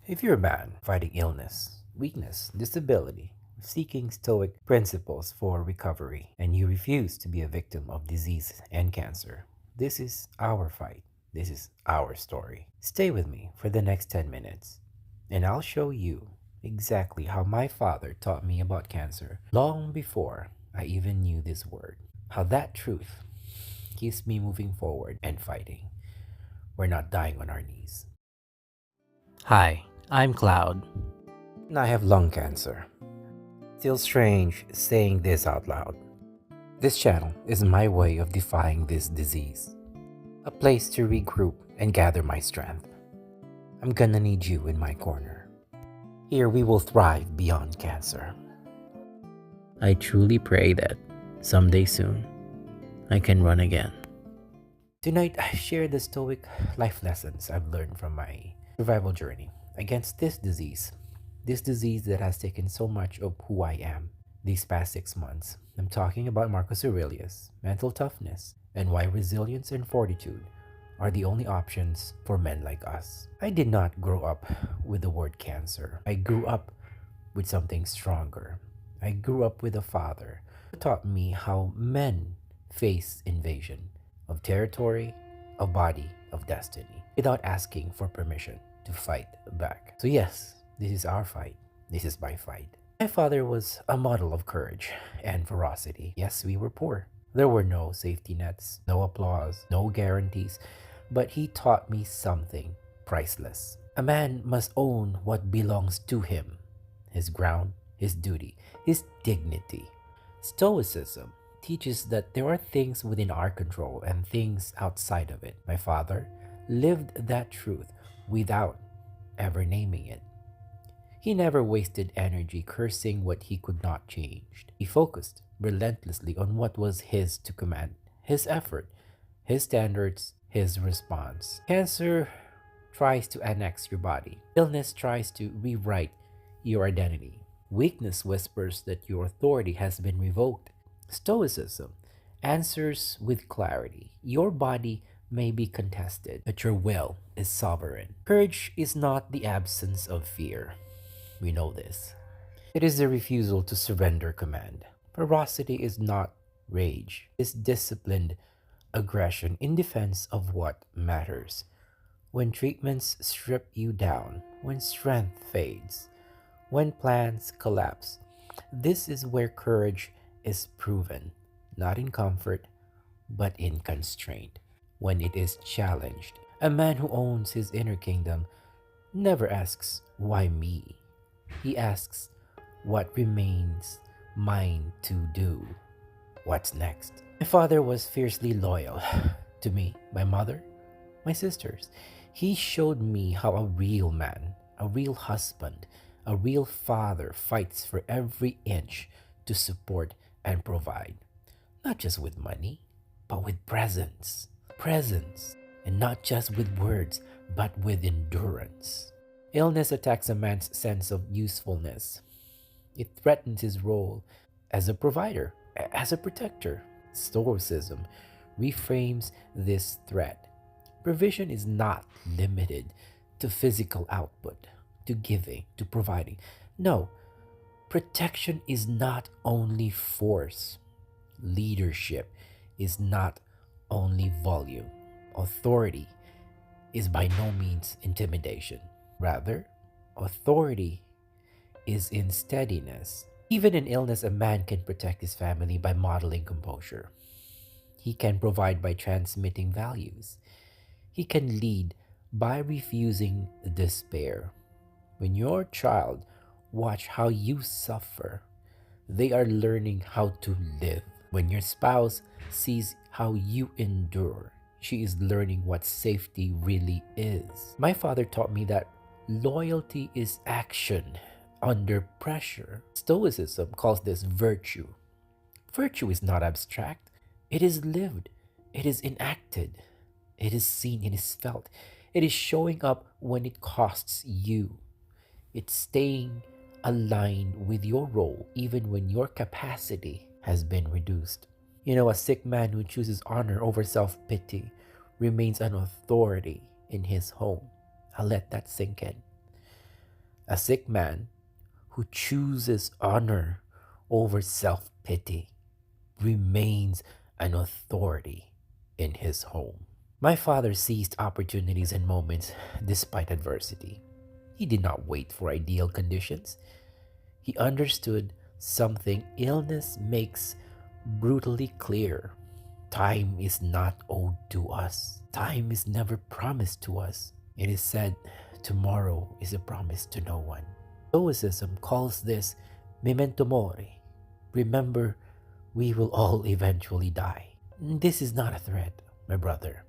If you're a man fighting illness, weakness, disability, seeking Stoic principles for recovery, and you refuse to be a victim of disease and cancer, this is our fight. This is our story. Stay with me for the next 10 minutes, and I'll show you exactly how my father taught me about cancer long before I even knew this word. How that truth keeps me moving forward and fighting. We're not dying on our knees. Hi, I'm Cloud, and I have lung cancer. Feels strange saying this out loud. This channel is my way of defying this disease, a place to regroup and gather my strength. I'm gonna need you in my corner. Here we will thrive beyond cancer. I truly pray that someday soon I can run again. Tonight, I share the Stoic life lessons I've learned from my survival journey against this disease that has taken so much of who I am these past 6 months. I'm talking about Marcus Aurelius, mental toughness, and why resilience and fortitude are the only options for men like us. I did not grow up with the word cancer. I grew up with something stronger. I grew up with a father who taught me how men face invasion of territory, of body, of destiny, without asking for permission to fight back. So yes, this is our fight. This is my fight. My father was a model of courage and ferocity. Yes, we were poor. There were no safety nets, no applause, no guarantees, but he taught me something priceless. A man must own what belongs to him, his ground, his duty, his dignity. Stoicism teaches that there are things within our control and things outside of it. My father lived that truth without ever naming it. He never wasted energy cursing what he could not change. He focused relentlessly on what was his to command, his effort, his standards, his response. Cancer tries to annex your body. Illness tries to rewrite your identity. Weakness whispers that your authority has been revoked. Stoicism answers with clarity. Your body may be contested, but your will is sovereign. Courage is not the absence of fear. We know this. It is the refusal to surrender command. Ferocity is not rage, it's disciplined aggression in defense of what matters. When treatments strip you down, when strength fades, when plans collapse, this is where courage is proven, not in comfort, but in constraint. When it is challenged, a man who owns his inner kingdom never asks, "Why me?" He asks, "What remains mine to do? What's next?" My father was fiercely loyal to me, my mother, my sisters. He showed me how a real man, a real husband, a real father fights for every inch to support and provide, not just with money, but with presence. Presence, and not just with words, but with endurance. Illness attacks a man's sense of usefulness. It threatens his role as a provider, as a protector. Stoicism reframes this threat. Provision is not limited to physical output, to giving, to providing. No, protection is not only force. Leadership is not only volume. Authority is by no means intimidation. Rather, authority is in steadiness. Even in illness, a man can protect his family by modeling composure. He can provide by transmitting values. He can lead by refusing despair. When your child watch how you suffer, they are learning how to live. When your spouse sees how you endure, she is learning what safety really is. My father taught me that loyalty is action under pressure. Stoicism calls this virtue. Virtue is not abstract, it is lived, it is enacted, it is seen, it is felt. It is showing up when it costs you. It's staying aligned with your role even when your capacity has been reduced. You know, a sick man who chooses honor over self-pity remains an authority in his home. I'll let that sink in. A sick man who chooses honor over self pity remains an authority in his home. My father seized opportunities and moments despite adversity. He did not wait for ideal conditions. He understood something illness makes brutally clear. Time is not owed to us. Time is never promised to us. It is said, tomorrow is a promise to no one. Stoicism calls this Memento Mori. Remember, we will all eventually die. This is not a threat, my brother.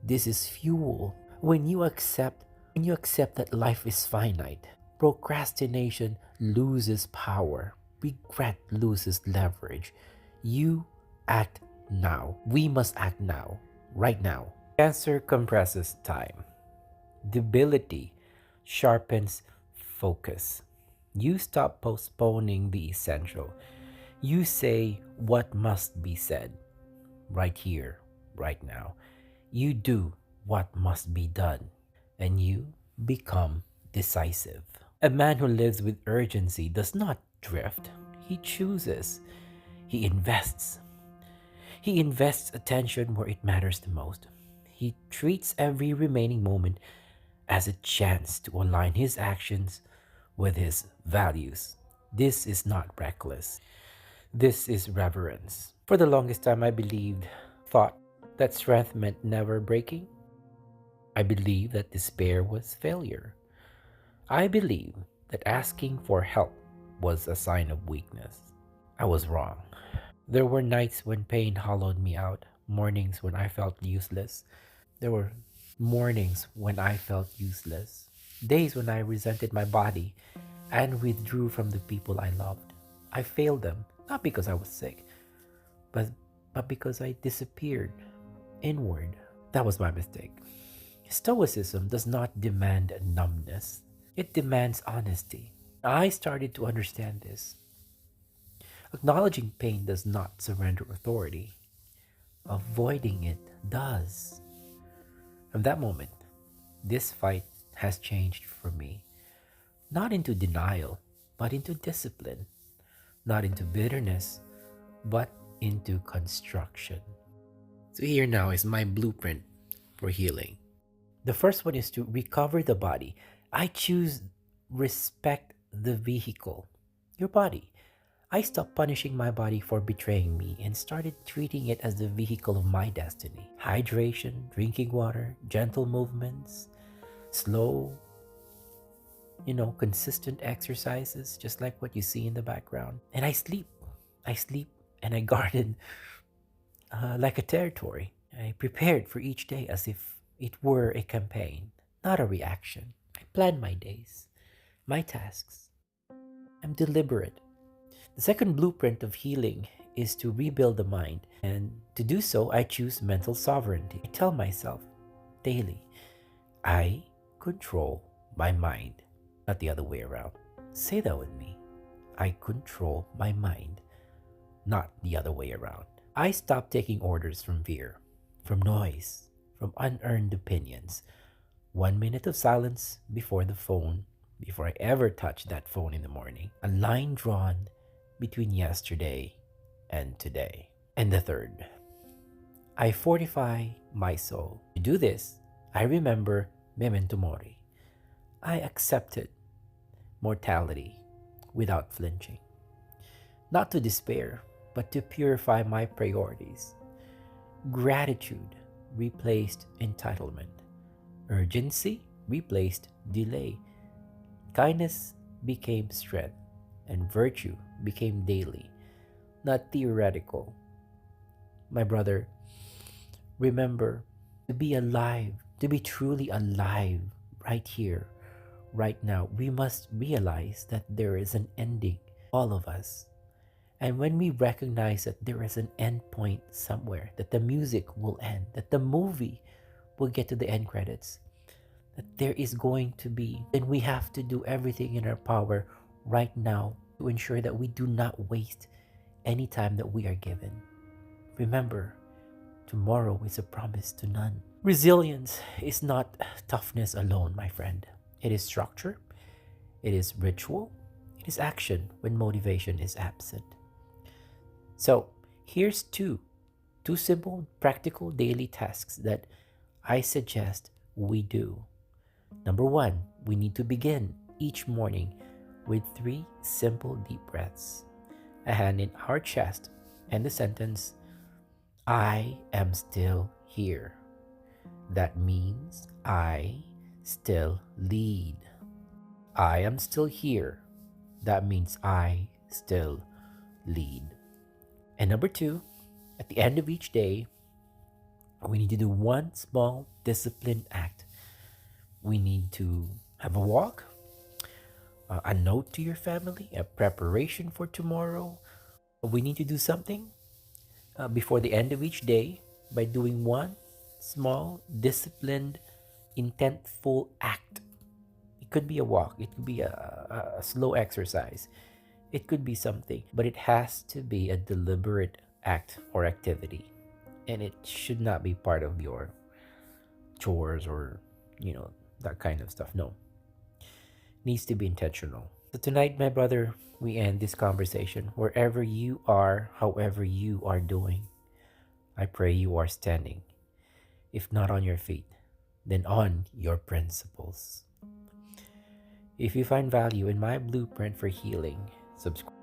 This is fuel. When you accept that life is finite, procrastination loses power, regret loses leverage. You act now. We must act now, right now. Cancer compresses time. Debility sharpens focus. You stop postponing the essential. You say what must be said right here, right now. You do what must be done, and you become decisive. A man who lives with urgency does not drift, he chooses, he invests. He invests attention where it matters the most. He treats every remaining moment as a chance to align his actions with his values. This is not reckless. This is reverence. For the longest time, I thought that strength meant never breaking. I believed that despair was failure. I believed that asking for help was a sign of weakness. I was wrong. There were nights when pain hollowed me out, mornings when I felt useless. There were mornings when I felt useless, days when I resented my body and withdrew from the people I loved. I failed them, not because I was sick, but because I disappeared inward. That was my mistake. Stoicism does not demand numbness, it demands honesty. I started to understand this. Acknowledging pain does not surrender authority, avoiding it does. From that moment, this fight has changed for me. Not into denial, but into discipline. Not into bitterness, but into construction. So here now is my blueprint for healing. The first one is to recover the body. I choose respect the vehicle, your body. I stopped punishing my body for betraying me and started treating it as the vehicle of my destiny. Hydration, drinking water, gentle movements, slow, consistent exercises, just like what you see in the background. And I sleep. And I garden like a territory. I prepared for each day as if it were a campaign, not a reaction. I plan my days, my tasks. I'm deliberate. The second blueprint of healing is to rebuild the mind. And to do so, I choose mental sovereignty. I tell myself daily, I control my mind, not the other way around. Say that with me. I control my mind, not the other way around. I stop taking orders from fear, from noise, from unearned opinions. 1 minute of silence before I ever touch that phone in the morning. A line drawn between yesterday and today. And the third, I fortify my soul. To do this, I remember Memento Mori. I accepted mortality without flinching. Not to despair, but to purify my priorities. Gratitude replaced entitlement. Urgency replaced delay. Kindness became strength, and virtue became daily, not theoretical. My brother, remember, to be alive, to be truly alive right here, right now, we must realize that there is an ending, all of us. And when we recognize that there is an end point somewhere, that the music will end, that the movie will get to the end credits, that there is going to be, then we have to do everything in our power right now to ensure that we do not waste any time that we are given. Remember, tomorrow is a promise to none. Resilience is not toughness alone, my friend. It is structure, It is ritual. It is action when motivation is absent. So here's two simple, practical daily tasks that I suggest we do. Number one, we need to begin each morning with 3 simple deep breaths, a hand in our chest, and the sentence, I am still here. That means I still lead. I am still here. That means I still lead. And number two, at the end of each day, we need to do one small disciplined act. We need to have a walk, a note to your family, a preparation for tomorrow. We need to do something before the end of each day by doing one small, disciplined, intentful act. It could be a walk, it could be a slow exercise, it could be something, but it has to be a deliberate act or activity. And it should not be part of your chores or, that kind of stuff. No, it needs to be intentional. So tonight, my brother, we end this conversation. Wherever you are, however you are doing, I pray you are standing. If not on your feet, then on your principles. If you find value in my blueprint for healing, subscribe